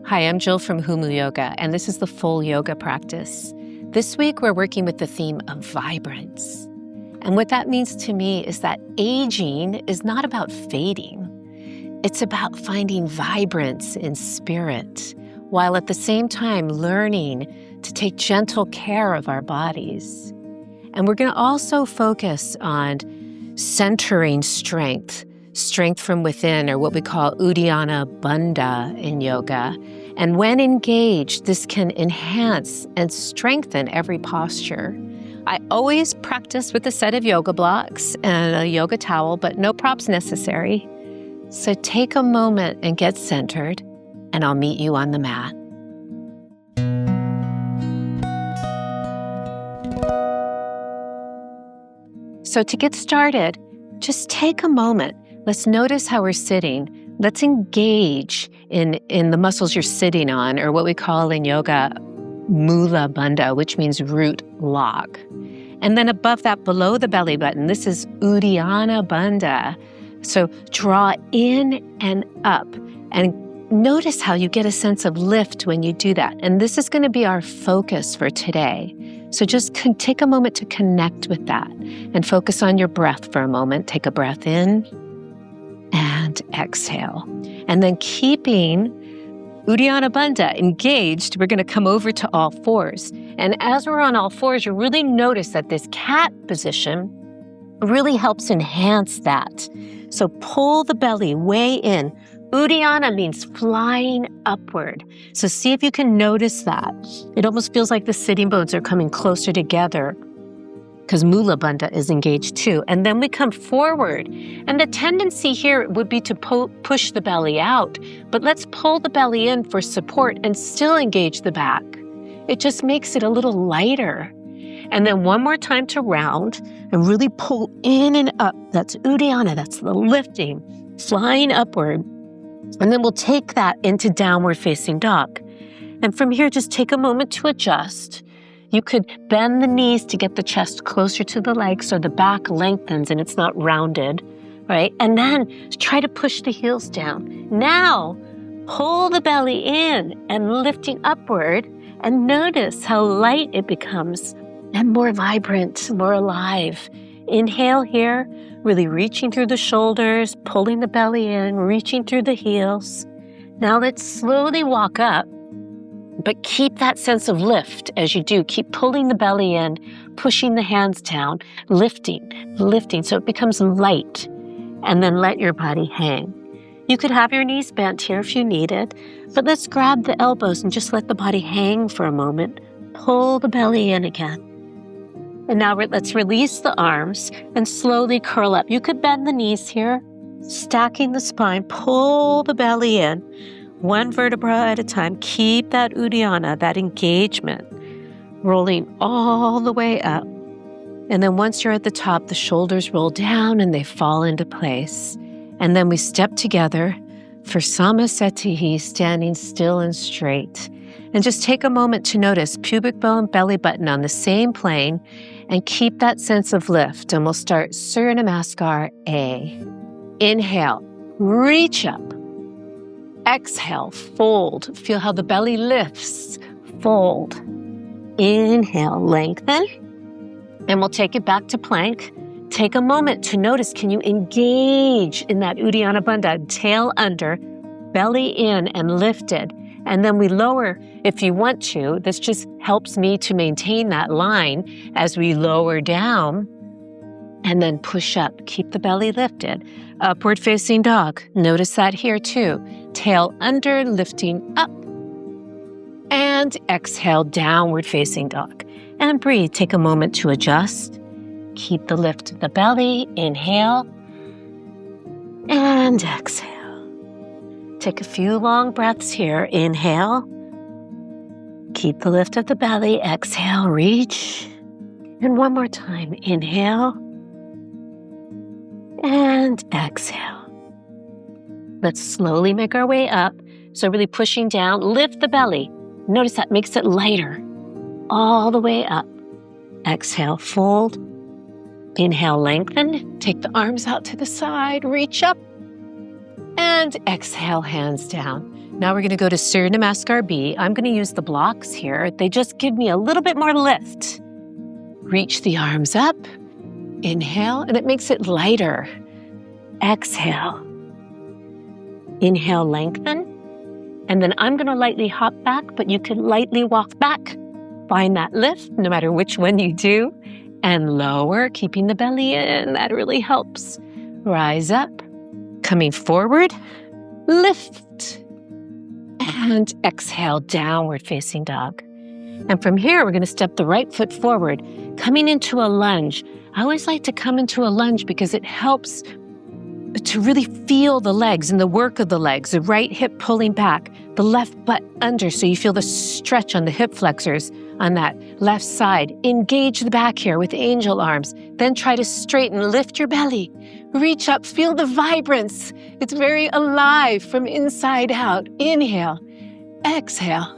Hi, I'm Jill from Humu Yoga, and this is the full yoga practice. This week, we're working with the theme of vibrance. And what that means to me is that aging is not about fading. It's about finding vibrance in spirit, while at the same time learning to take gentle care of our bodies. And we're going to also focus on centering strength from within, or what we call Uddiyana, Bandha in yoga. And when engaged, this can enhance and strengthen every posture. I always practice with a set of yoga blocks and a yoga towel, but no props necessary. So take a moment and get centered, and I'll meet you on the mat. So to get started, just take a moment. Let's notice how we're sitting. Let's engage in the muscles you're sitting on, or what we call in yoga, Mula Bandha, which means root lock. And then above that, below the belly button, this is Uddiyana Bandha. So draw in and up, and notice how you get a sense of lift when you do that. And this is going to be our focus for today. So just take a moment to connect with that and focus on your breath for a moment. Take a breath in and exhale. And then keeping Uddiyana Bandha engaged, we're going to come over to all fours. And as we're on all fours, you really notice that this cat position really helps enhance that. So pull the belly way in. Uddiyana means flying upward. So see if you can notice that. It almost feels like the sitting bones are coming closer together, because Mula Bandha is engaged too. And then we come forward. And the tendency here would be to push the belly out. But let's pull the belly in for support and still engage the back. It just makes it a little lighter. And then one more time to round and really pull in and up. That's Uddiyana, that's the lifting, flying upward. And then we'll take that into downward facing dog. And from here, just take a moment to adjust. You could bend the knees to get the chest closer to the legs, so the back lengthens and it's not rounded, right? And then try to push the heels down. Now, pull the belly in and lifting upward, and notice how light it becomes and more vibrant, more alive. Inhale here, really reaching through the shoulders, pulling the belly in, reaching through the heels. Now let's slowly walk up. But keep that sense of lift as you do. Keep pulling the belly in, pushing the hands down, lifting, so it becomes light. And then let your body hang. You could have your knees bent here if you need it, but let's grab the elbows and just let the body hang for a moment. Pull the belly in again. And now let's release the arms and slowly curl up. You could bend the knees here, stacking the spine, pull the belly in. One vertebra at a time. Keep that Uddiyana, that engagement, rolling all the way up. And then once you're at the top, the shoulders roll down and they fall into place. And then we step together for Samasthiti, standing still and straight. And just take a moment to notice pubic bone, belly button on the same plane, and keep that sense of lift. And we'll start Surinamaskar A. Inhale, reach up. Exhale, fold. Feel how the belly lifts. Fold. Inhale, lengthen. And we'll take it back to plank. Take a moment to notice, can you engage in that Uddiyana Bandha? Tail under, belly in and lifted. And then we lower if you want to. This just helps me to maintain that line as we lower down. And then push up. Keep the belly lifted. Upward facing dog. Notice that here too. Tail under, lifting up. And exhale, downward facing dog. And breathe. Take a moment to adjust. Keep the lift of the belly. Inhale. And exhale. Take a few long breaths here. Inhale. Keep the lift of the belly. Exhale, reach. And one more time. Inhale. And exhale. Let's slowly make our way up. So really pushing down, lift the belly. Notice that makes it lighter. All the way up. Exhale, fold. Inhale, lengthen. Take the arms out to the side, reach up. And exhale, hands down. Now we're going to go to Surinamaskar B. I'm going to use the blocks here. They just give me a little bit more lift. Reach the arms up. Inhale, and it makes it lighter. Exhale. Inhale, lengthen. And then I'm going to lightly hop back, but you can lightly walk back. Find that lift, no matter which one you do. And lower, keeping the belly in. That really helps. Rise up. Coming forward. Lift. And exhale, downward facing dog. And from here, we're going to step the right foot forward, coming into a lunge. I always like to come into a lunge because it helps to really feel the legs and the work of the legs, the right hip pulling back, the left butt under so you feel the stretch on the hip flexors on that left side. Engage the back here with angel arms. Then try to straighten, lift your belly. Reach up, feel the vibrance. It's very alive from inside out. Inhale, exhale.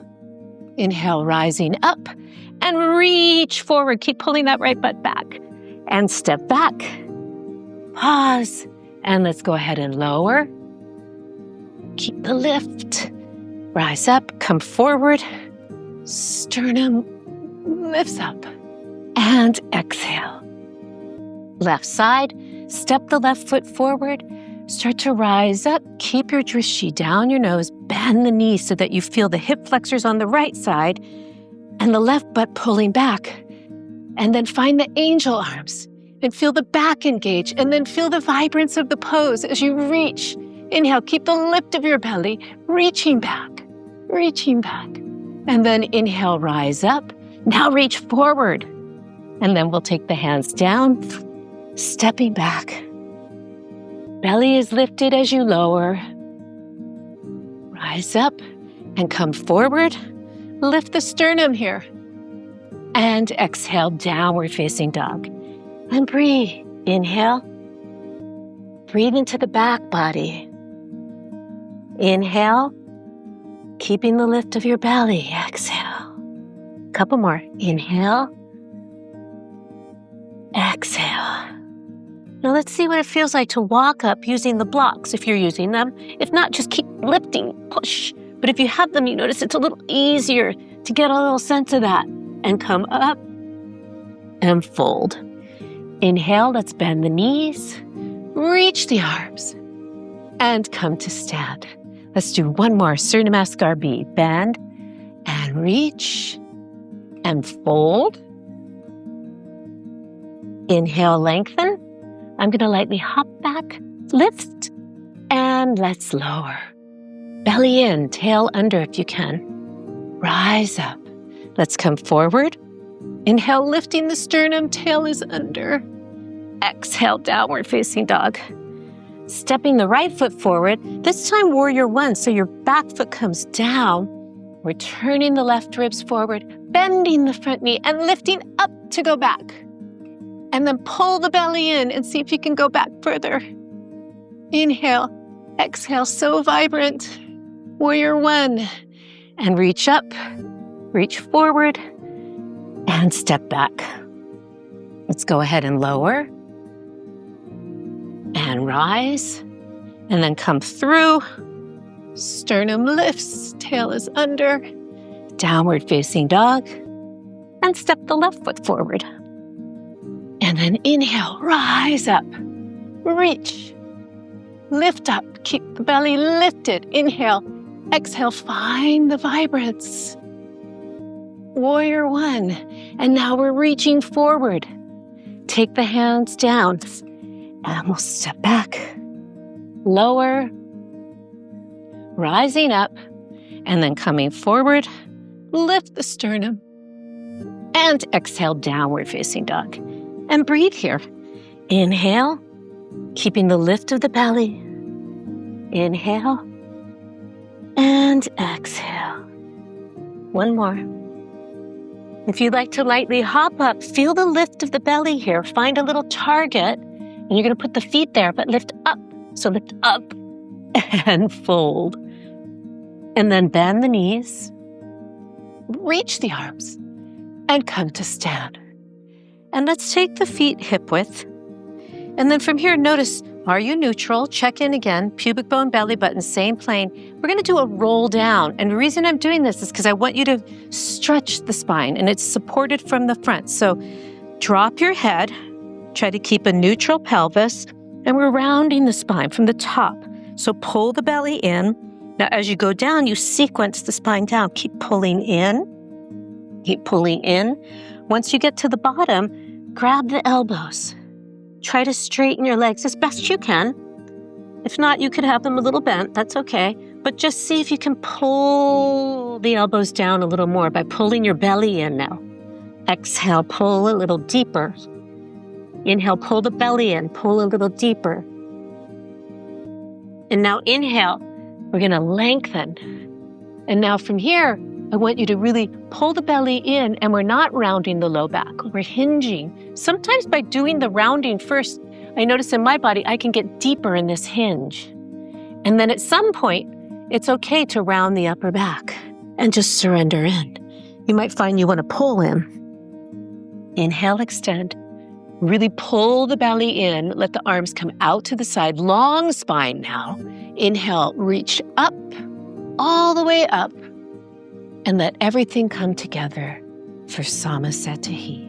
Inhale, rising up and reach forward. Keep pulling that right butt back and step back. Pause. And let's go ahead and lower. Keep the lift. Rise up, come forward. Sternum lifts up. And exhale. Left side, step the left foot forward. Start to rise up. Keep your drishti down your nose. Bend the knees so that you feel the hip flexors on the right side and the left butt pulling back. And then find the angel arms. And feel the back engage, and then feel the vibrance of the pose as you reach. Inhale, keep the lift of your belly, reaching back. And then inhale, rise up. Now reach forward. And then we'll take the hands down, stepping back. Belly is lifted as you lower. Rise up and come forward. Lift the sternum here. And exhale, downward facing dog. And breathe. Inhale. Breathe into the back body. Inhale. Keeping the lift of your belly. Exhale. Couple more. Inhale. Exhale. Now let's see what it feels like to walk up using the blocks if you're using them. If not, just keep lifting. Push. But if you have them, you notice it's a little easier to get a little sense of that. And come up and fold. Inhale, let's bend the knees, reach the arms, and come to stand. Let's do one more, Surinamaskar B. Bend and reach and fold. Inhale, lengthen. I'm going to lightly hop back, lift, and let's lower. Belly in, tail under if you can. Rise up. Let's come forward. Inhale, lifting the sternum, tail is under. Exhale, downward facing dog. Stepping the right foot forward, this time warrior one, so your back foot comes down. We're turning the left ribs forward, bending the front knee and lifting up to go back. And then pull the belly in and see if you can go back further. Inhale, exhale, so vibrant. Warrior one. And reach up, reach forward, and step back. Let's go ahead and lower. And rise. And then come through. Sternum lifts, tail is under. Downward facing dog. And step the left foot forward. And then inhale, rise up. Reach. Lift up, keep the belly lifted. Inhale, exhale, find the vibrance. Warrior one. And now we're reaching forward. Take the hands down. And we'll step back. Lower. Rising up. And then coming forward. Lift the sternum. And exhale, downward facing dog. And breathe here. Inhale. Keeping the lift of the belly. Inhale. And exhale. One more. If you'd like to lightly hop up, feel the lift of the belly here. Find a little target, and you're going to put the feet there, but lift up. So lift up and fold. And then bend the knees. Reach the arms and come to stand. And let's take the feet hip width. And then from here, notice Are you neutral? Check in again. Pubic bone, belly button, same plane. We're going to do a roll down. And the reason I'm doing this is because I want you to stretch the spine, and it's supported from the front. So drop your head. Try to keep a neutral pelvis. And we're rounding the spine from the top. So pull the belly in. Now, as you go down, you sequence the spine down. Keep pulling in. Keep pulling in. Once you get to the bottom, grab the elbows. Try to straighten your legs as best you can. If not, you could have them a little bent. That's okay. But just see if you can pull the elbows down a little more by pulling your belly in now. Exhale, pull a little deeper. Inhale, pull the belly in. Pull a little deeper. And now inhale. We're going to lengthen. And now from here, I want you to really pull the belly in, and we're not rounding the low back. We're hinging. Sometimes by doing the rounding first, I notice in my body, I can get deeper in this hinge. And then at some point, it's okay to round the upper back and just surrender in. You might find you want to pull in. Inhale, extend. Really pull the belly in. Let the arms come out to the side. Long spine now. Inhale, reach up, all the way up. And let everything come together for Samasthiti.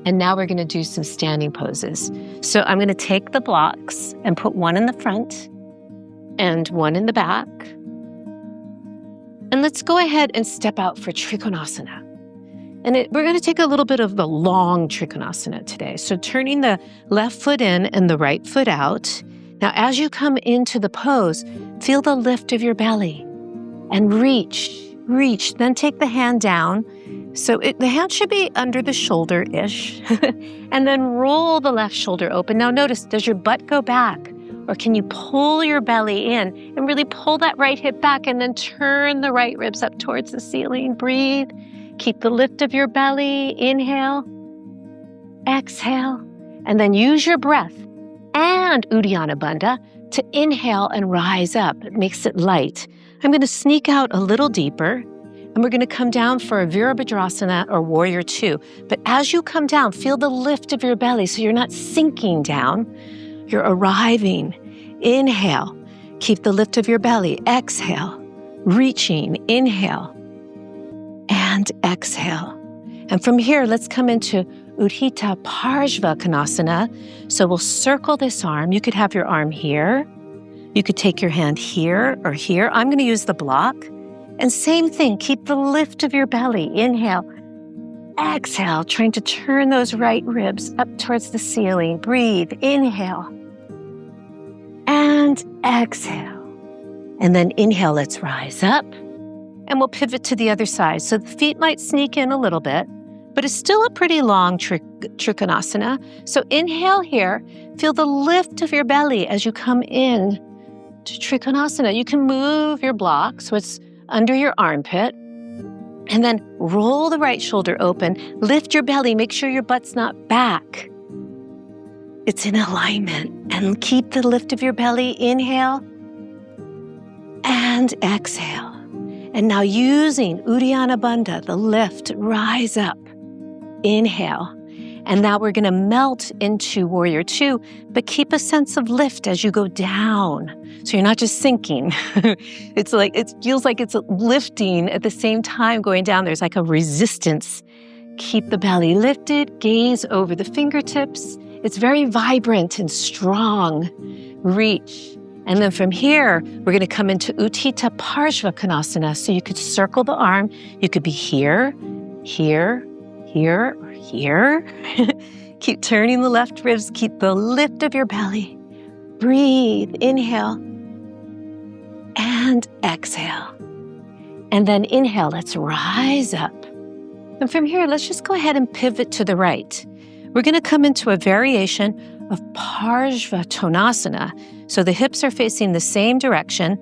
And now we're going to do some standing poses. So I'm going to take the blocks and put one in the front and one in the back. And let's go ahead and step out for Trikonasana. And we're going to take a little bit of the long Trikonasana today. So turning the left foot in and the right foot out. Now, as you come into the pose, feel the lift of your belly and reach. Then take the hand down. So the hand should be under the shoulder-ish. And then roll the left shoulder open. Now notice, does your butt go back? Or can you pull your belly in and really pull that right hip back and then turn the right ribs up towards the ceiling? Breathe. Keep the lift of your belly. Inhale. Exhale. And then use your breath and Uddiyana Bandha to inhale and rise up. It makes it light. I'm going to sneak out a little deeper, and we're going to come down for a Virabhadrasana or Warrior Two. But as you come down, feel the lift of your belly so you're not sinking down. You're arriving. Inhale. Keep the lift of your belly. Exhale. Reaching. Inhale. And exhale. And from here, let's come into Uddiyana Parshvakonasana. So we'll circle this arm. You could have your arm here. You could take your hand here or here. I'm going to use the block. And same thing, keep the lift of your belly. Inhale. Exhale, trying to turn those right ribs up towards the ceiling. Breathe. Inhale. And exhale. And then inhale, let's rise up. And we'll pivot to the other side. So the feet might sneak in a little bit, but it's still a pretty long Trikonasana. So inhale here. Feel the lift of your belly as you come in to Trikonasana. You can move your block so it's under your armpit. And then roll the right shoulder open. Lift your belly. Make sure your butt's not back. It's in alignment. And keep the lift of your belly. Inhale. And exhale. And now using Uddiyana Bandha, the lift, rise up. Inhale. And now we're going to melt into Warrior Two, but keep a sense of lift as you go down. So you're not just sinking. It feels like it's lifting at the same time going down. There's like a resistance. Keep the belly lifted, gaze over the fingertips. It's very vibrant and strong. Reach. And then from here, we're going to come into Uddiyana Parshvakonasana. So you could circle the arm. You could be here, here, here, or here. Keep turning the left ribs. Keep the lift of your belly. Breathe. Inhale. And exhale. And then inhale. Let's rise up. And from here, let's just go ahead and pivot to the right. We're going to come into a variation of Parshvakonasana. So the hips are facing the same direction.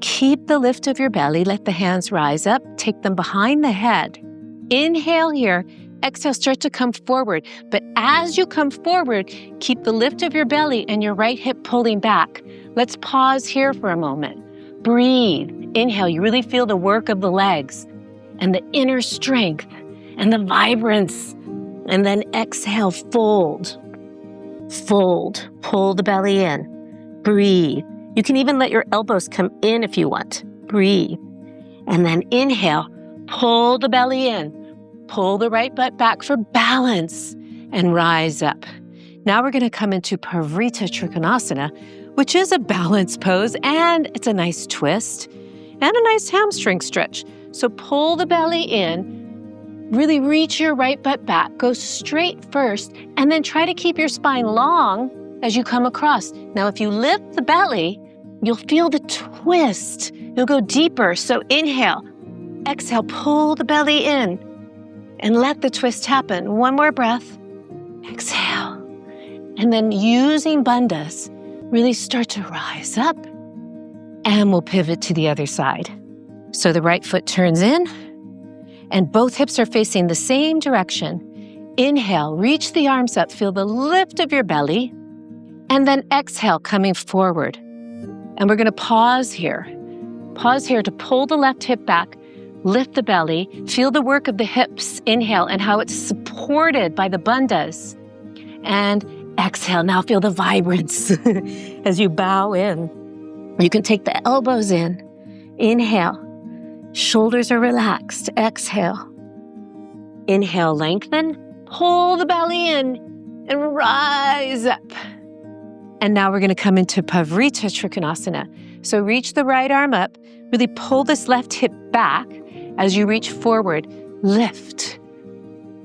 Keep the lift of your belly. Let the hands rise up. Take them behind the head. Inhale here. Exhale, start to come forward. But as you come forward, keep the lift of your belly and your right hip pulling back. Let's pause here for a moment. Breathe. Inhale. You really feel the work of the legs and the inner strength and the vibrance. And then exhale, fold. Fold. Pull the belly in. Breathe. You can even let your elbows come in if you want. Breathe. And then inhale. Pull the belly in. Pull the right butt back for balance and rise up. Now we're going to come into Parvrita Trikonasana, which is a balance pose, and it's a nice twist and a nice hamstring stretch. So pull the belly in, really reach your right butt back, go straight first, and then try to keep your spine long as you come across. Now, if you lift the belly, you'll feel the twist. You'll go deeper. So inhale, exhale, pull the belly in, and let the twist happen. One more breath. Exhale. And then using bandhas, really start to rise up, and we'll pivot to the other side. So the right foot turns in, and both hips are facing the same direction. Inhale, reach the arms up, feel the lift of your belly, and then exhale, coming forward. And we're going to pause here. Pause here to pull the left hip back, lift the belly, feel the work of the hips, inhale, and how it's supported by the bandhas. And exhale, now feel the vibrance as you bow in. You can take the elbows in. Inhale, shoulders are relaxed. Exhale. Inhale, lengthen, pull the belly in, and rise up. And now we're going to come into Parvrita Trikonasana. So reach the right arm up, really pull this left hip back as you reach forward. Lift.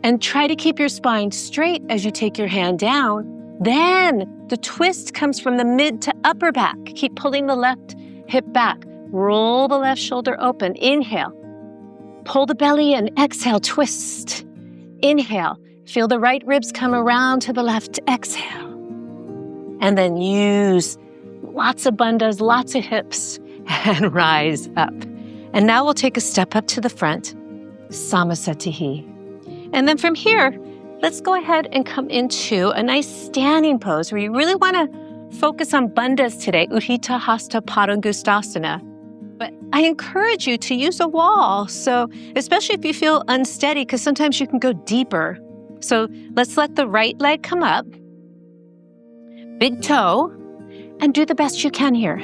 And try to keep your spine straight as you take your hand down. Then the twist comes from the mid to upper back. Keep pulling the left hip back. Roll the left shoulder open. Inhale. Pull the belly in. Exhale, twist. Inhale. Feel the right ribs come around to the left. Exhale. And then use lots of bandhas, lots of hips, and rise up. And now we'll take a step up to the front. Samasatihi. And then from here, let's go ahead and come into a nice standing pose where you really want to focus on bandhas today, Udita Hasta Padangustasana. But I encourage you to use a wall, so especially if you feel unsteady, because sometimes you can go deeper. So let's let the right leg come up, big toe, and do the best you can here.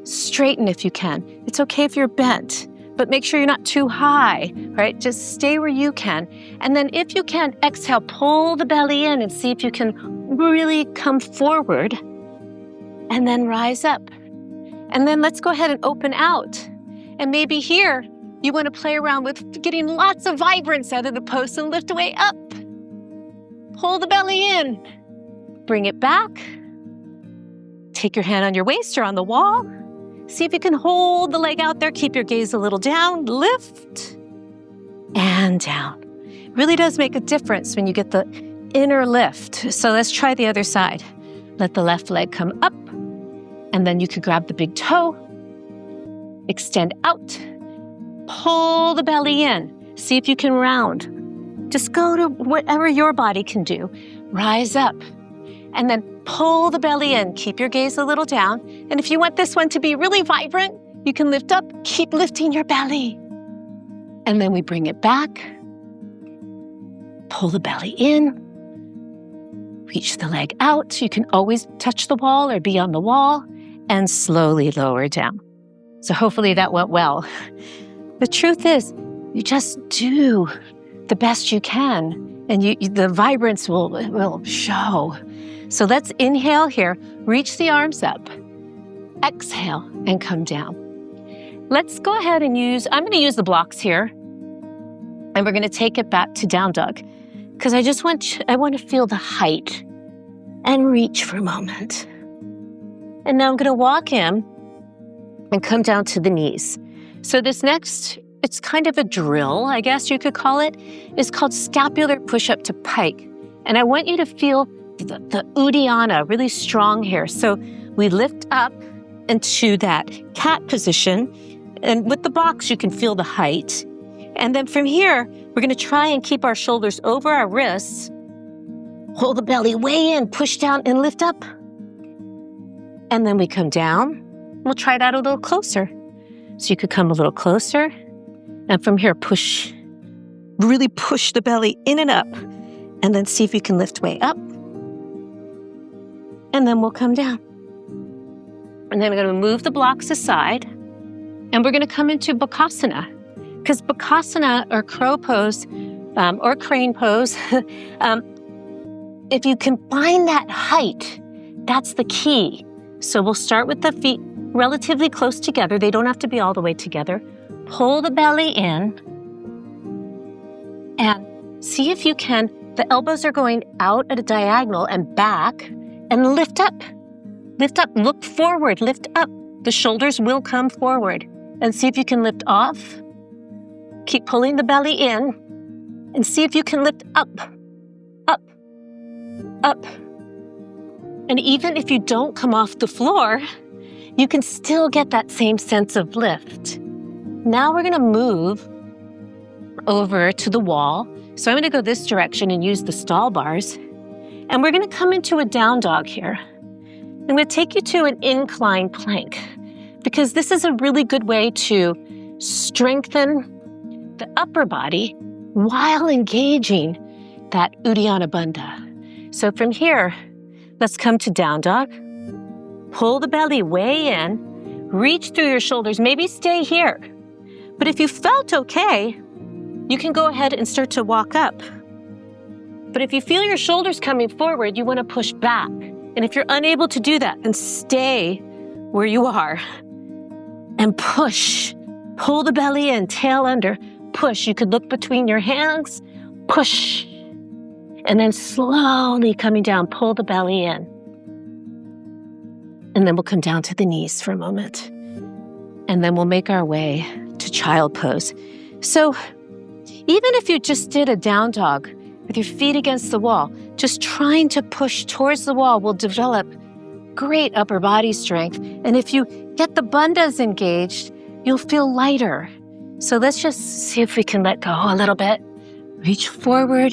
Straighten if you can. It's okay if you're bent, but make sure you're not too high, right? Just stay where you can. And then if you can, exhale, pull the belly in and see if you can really come forward and then rise up. And then let's go ahead and open out. And maybe here, you want to play around with getting lots of vibrance out of the pose and lift way up. Pull the belly in. Bring it back. Take your hand on your waist or on the wall. See if you can hold the leg out there. Keep your gaze a little down. Lift and down. It really does make a difference when you get the inner lift. So let's try the other side. Let the left leg come up. And then you could grab the big toe. Extend out. Pull the belly in. See if you can round. Just go to whatever your body can do. Rise up. And then pull the belly in. Keep your gaze a little down. And if you want this one to be really vibrant, you can lift up. Keep lifting your belly. And then we bring it back. Pull the belly in. Reach the leg out. You can always touch the wall or be on the wall. And slowly lower down. So hopefully that went well. The truth is, you just do the best you can. And the vibrance will show. So let's inhale here, reach the arms up, exhale, and come down. Let's go ahead and I'm going to use the blocks here, and we're going to take it back to down dog, because I want to feel the height and reach for a moment. And now I'm going to walk in and come down to the knees. So this next, it's kind of a drill, I guess you could call it. It's called scapular push-up to pike. And I want you to feel the Uddiyana, really strong here. So we lift up into that cat position. And with the box, you can feel the height. And then from here, we're going to try and keep our shoulders over our wrists. Hold the belly way in, push down and lift up. And then we come down. We'll try that a little closer. So you could come a little closer. And from here, really push the belly in and up. And then see if you can lift way up. and then we'll come down. And then we're going to move the blocks aside, and we're going to come into Bakasana. Because Bakasana, or crow pose, or crane pose, if you can find that height, that's the key. So we'll start with the feet relatively close together. They don't have to be all the way together. Pull the belly in, and see if you can, the elbows are going out at a diagonal and back, and lift up. Lift up, look forward, lift up. The shoulders will come forward. And see if you can lift off. Keep pulling the belly in, and see if you can lift up, up, up. And even if you don't come off the floor, you can still get that same sense of lift. Now we're gonna move over to the wall. So I'm gonna go this direction and use the stall bars. And we're gonna come into a down dog here. I'm gonna take you to an incline plank, because this is a really good way to strengthen the upper body while engaging that Uddiyana Bandha. So from here, let's come to down dog. Pull the belly way in, reach through your shoulders, maybe stay here. But if you felt okay, you can go ahead and start to walk up. But if you feel your shoulders coming forward, you want to push back. And if you're unable to do that, then stay where you are and push. Pull the belly in, tail under, push. You could look between your hands, push. And then slowly coming down, pull the belly in. And then we'll come down to the knees for a moment. And then we'll make our way to child pose. So even if you just did a down dog with your feet against the wall, just trying to push towards the wall will develop great upper body strength. And if you get the bandhas engaged, you'll feel lighter. So let's just see if we can let go a little bit. Reach forward,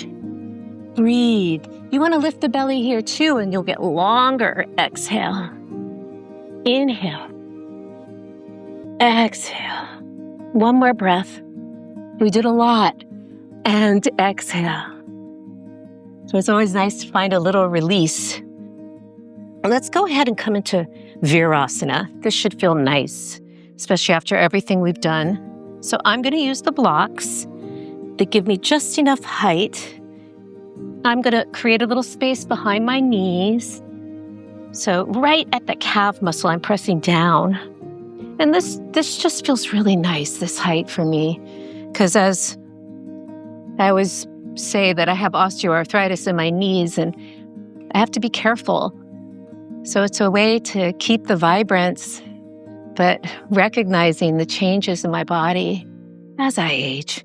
breathe. You want to lift the belly here too, and you'll get longer. Exhale. Inhale. Exhale. One more breath. We did a lot. And exhale. So it's always nice to find a little release. Let's go ahead and come into Virasana. This should feel nice, especially after everything we've done. So I'm going to use the blocks that give me just enough height. I'm going to create a little space behind my knees. So right at the calf muscle, I'm pressing down. And this just feels really nice, this height for me. Because as I always say that I have osteoarthritis in my knees and I have to be careful. So it's a way to keep the vibrance, but recognizing the changes in my body as I age.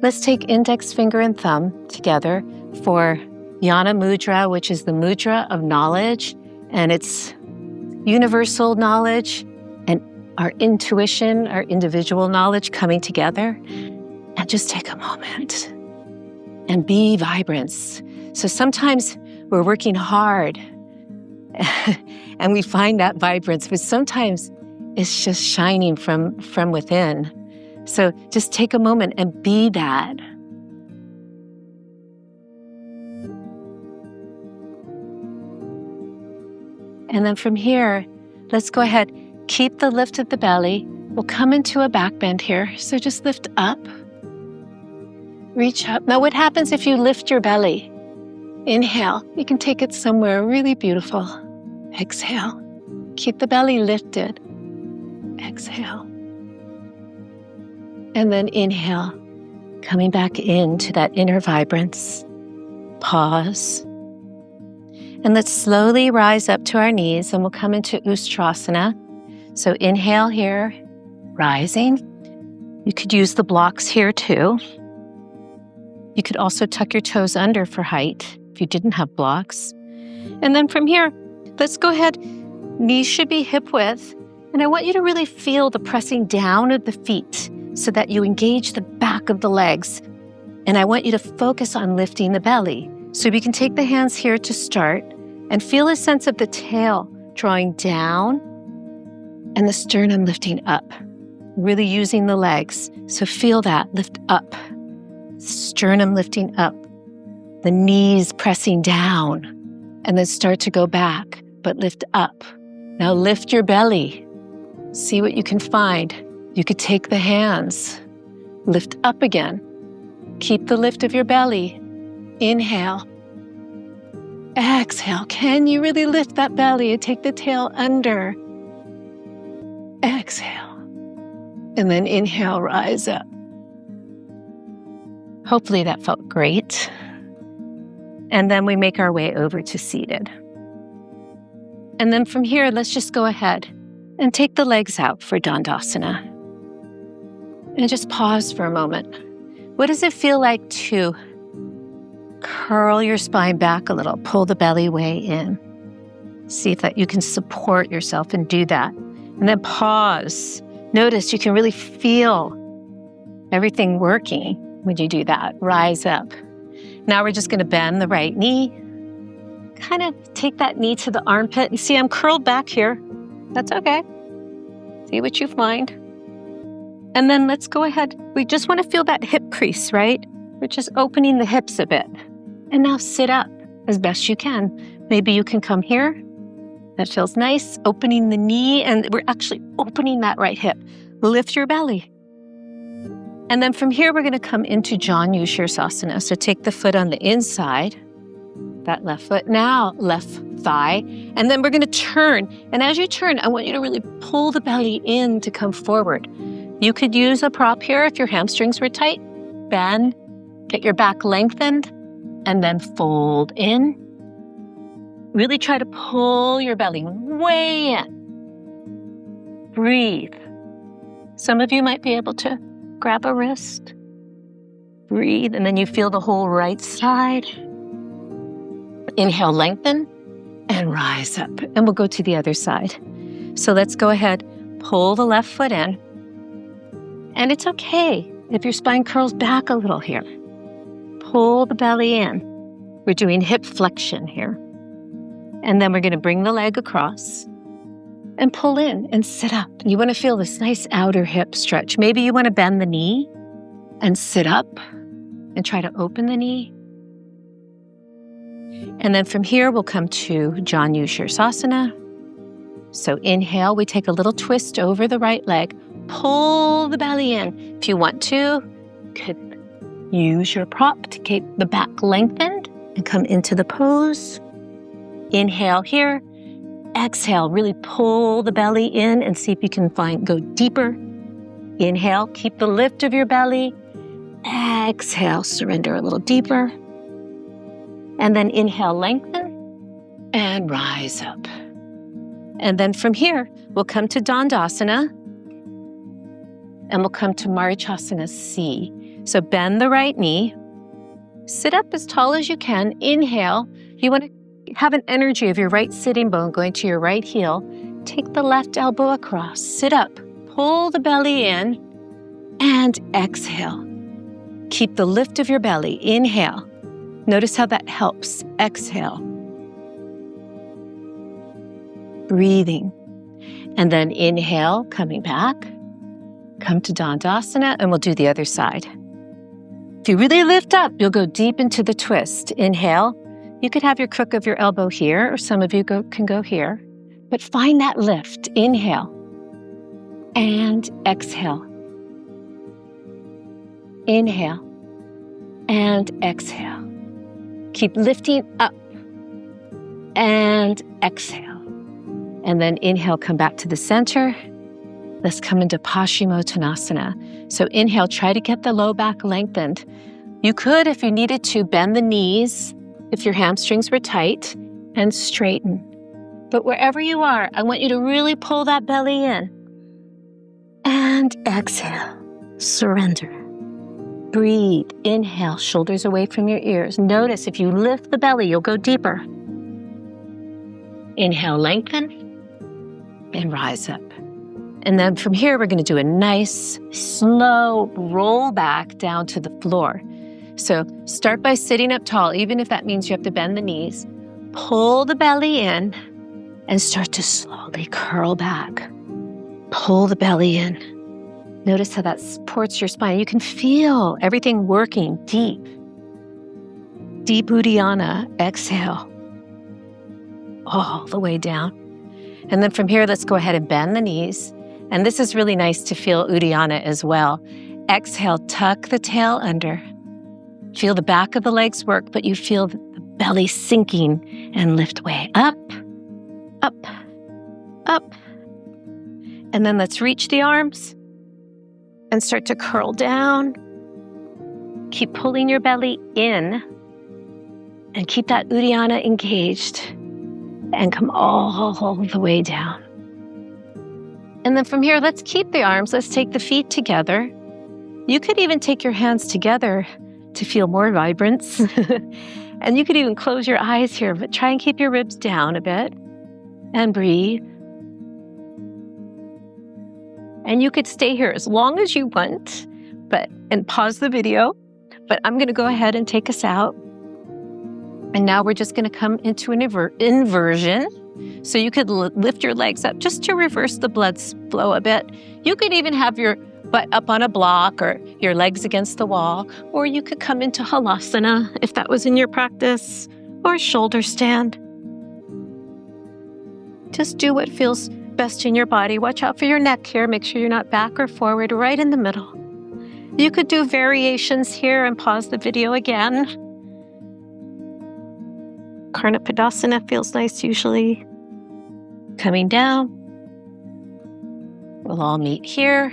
Let's take index finger and thumb together for Jnana Mudra, which is the mudra of knowledge, and it's universal knowledge and our intuition, our individual knowledge coming together. And just take a moment and be vibrance. So sometimes we're working hard and we find that vibrance, but sometimes it's just shining from within. So just take a moment and be that. And then from here, let's go ahead, keep the lift of the belly. We'll come into a back bend here. So just lift up, reach up. Now what happens if you lift your belly? Inhale, you can take it somewhere really beautiful. Exhale, keep the belly lifted. Exhale. And then inhale, coming back into that inner vibrance. Pause. And let's slowly rise up to our knees and we'll come into Ustrasana. So inhale here, rising. You could use the blocks here too. You could also tuck your toes under for height if you didn't have blocks. And then from here, let's go ahead. Knees should be hip width. And I want you to really feel the pressing down of the feet so that you engage the back of the legs. And I want you to focus on lifting the belly. So we can take the hands here to start and feel a sense of the tail drawing down and the sternum lifting up, really using the legs. So feel that, lift up, sternum lifting up, the knees pressing down, and then start to go back, but lift up. Now lift your belly. See what you can find. You could take the hands. Lift up again. Keep the lift of your belly. Inhale. Exhale. Can you really lift that belly and take the tail under? Exhale. And then inhale, rise up. Hopefully that felt great. And then we make our way over to seated. And then from here, let's just go ahead and take the legs out for Dandasana. And just pause for a moment. What does it feel like to curl your spine back a little, pull the belly way in? See if that you can support yourself and do that. And then pause. Notice you can really feel everything working when you do that. Rise up. Now we're just going to bend the right knee. Kind of take that knee to the armpit. And see, I'm curled back here. That's okay. See what you find. And then let's go ahead. We just want to feel that hip crease, right? We're just opening the hips a bit. And now sit up as best you can. Maybe you can come here. That feels nice. Opening the knee, and we're actually opening that right hip. Lift your belly. And then from here, we're going to come into Janu Shirsasana. So take the foot on the inside, that left foot. Now, left thigh. And then we're going to turn. And as you turn, I want you to really pull the belly in to come forward. You could use a prop here if your hamstrings were tight. Bend, get your back lengthened, and then fold in. Really try to pull your belly way in. Breathe. Some of you might be able to grab a wrist. Breathe, and then you feel the whole right side. Inhale, lengthen, and rise up. And we'll go to the other side. So let's go ahead, pull the left foot in. And it's okay if your spine curls back a little here. Pull the belly in. We're doing hip flexion here. And then we're going to bring the leg across and pull in and sit up. You want to feel this nice outer hip stretch. Maybe you want to bend the knee and sit up and try to open the knee. And then from here, we'll come to Janu Shirsasana. So inhale, we take a little twist over the right leg. Pull the belly in. If you want to, you could use your prop to keep the back lengthened and come into the pose. Inhale here. Exhale, really pull the belly in and see if you can go deeper. Inhale, keep the lift of your belly. Exhale, surrender a little deeper. And then inhale, lengthen, and rise up. And then from here, we'll come to Dandasana, and we'll come to Marichasana C. So bend the right knee, sit up as tall as you can. Inhale, you want to have an energy of your right sitting bone going to your right heel. Take the left elbow across, sit up, pull the belly in, and exhale. Keep the lift of your belly. Inhale. Notice how that helps. Exhale. Breathing. And then inhale, coming back. Come to Dandasana, and we'll do the other side. If you really lift up, you'll go deep into the twist. Inhale. You could have your crook of your elbow here, or some of you can go here. But find that lift. Inhale. And exhale. Inhale. And exhale. Keep lifting up. And exhale. And then inhale, come back to the center. Let's come into Paschimottanasana. So inhale, try to get the low back lengthened. You could, if you needed to, bend the knees if your hamstrings were tight, and straighten. But wherever you are, I want you to really pull that belly in. And exhale, surrender. Breathe, inhale, shoulders away from your ears. Notice if you lift the belly, you'll go deeper. Inhale, lengthen, and rise up. And then from here, we're going to do a nice, slow roll back down to the floor. So start by sitting up tall, even if that means you have to bend the knees. Pull the belly in and start to slowly curl back. Pull the belly in. Notice how that supports your spine. You can feel everything working deep. Deep Uddiyana. Exhale. all the way down. And then from here, let's go ahead and bend the knees. And this is really nice to feel Uddiyana as well. Exhale, tuck the tail under. Feel the back of the legs work, but you feel the belly sinking and lift way up, up, up. And then let's reach the arms and start to curl down. Keep pulling your belly in and keep that Uddiyana engaged and come all the way down. And then from here, let's keep the arms. Let's take the feet together. You could even take your hands together to feel more vibrance. And you could even close your eyes here, but try and keep your ribs down a bit and breathe. And you could stay here as long as you want, and pause the video, but I'm going to go ahead and take us out. And now we're just going to come into an inversion. So you could lift your legs up just to reverse the blood flow a bit. You could even have your butt up on a block or your legs against the wall, or you could come into halasana if that was in your practice, or shoulder stand. Just do what feels best in your body. Watch out for your neck here. Make sure you're not back or forward, right in the middle. You could do variations here and pause the video again. Karna Padasana feels nice usually. Coming down. We'll all meet here.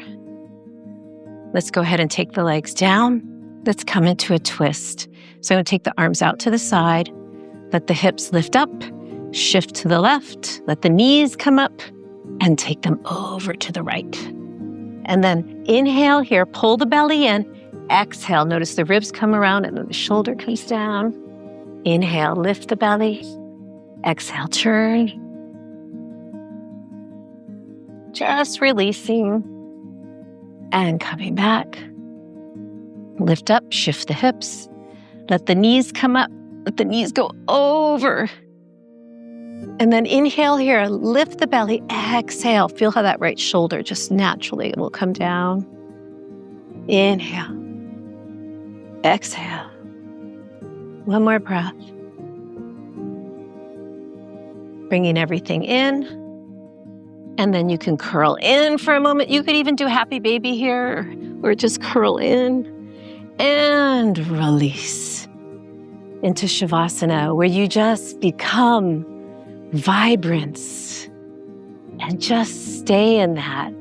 Let's go ahead and take the legs down. Let's come into a twist. So I'm going to take the arms out to the side. Let the hips lift up. Shift to the left. Let the knees come up and take them over to the right. And then inhale here. Pull the belly in. Exhale. Notice the ribs come around and then the shoulder comes down. Inhale. Lift the belly. Exhale. Turn. Just releasing. And coming back. Lift up, shift the hips. Let the knees come up. Let the knees go over. And then inhale here, lift the belly, exhale. Feel how that right shoulder just naturally will come down. Inhale. Exhale. One more breath. Bringing everything in. And then you can curl in for a moment. You could even do happy baby here, or just curl in and release into Shavasana, where you just become vibrance and just stay in that.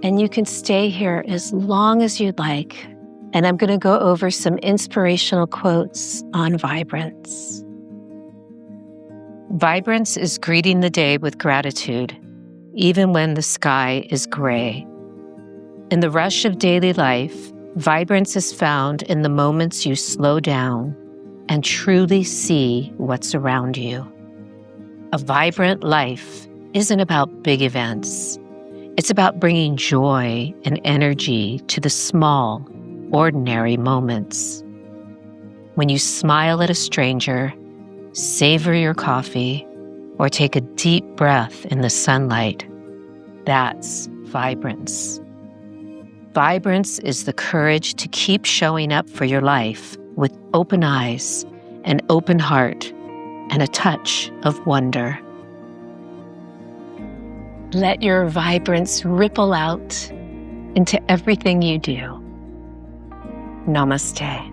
And you can stay here as long as you'd like. And I'm going to go over some inspirational quotes on vibrance. Vibrance is greeting the day with gratitude, even when the sky is gray. In the rush of daily life, vibrance is found in the moments you slow down and truly see what's around you. A vibrant life isn't about big events. It's about bringing joy and energy to the small, ordinary moments. When you smile at a stranger, savor your coffee, or take a deep breath in the sunlight, that's vibrance. Vibrance is the courage to keep showing up for your life with open eyes, an open heart, and a touch of wonder. Let your vibrance ripple out into everything you do. Namaste.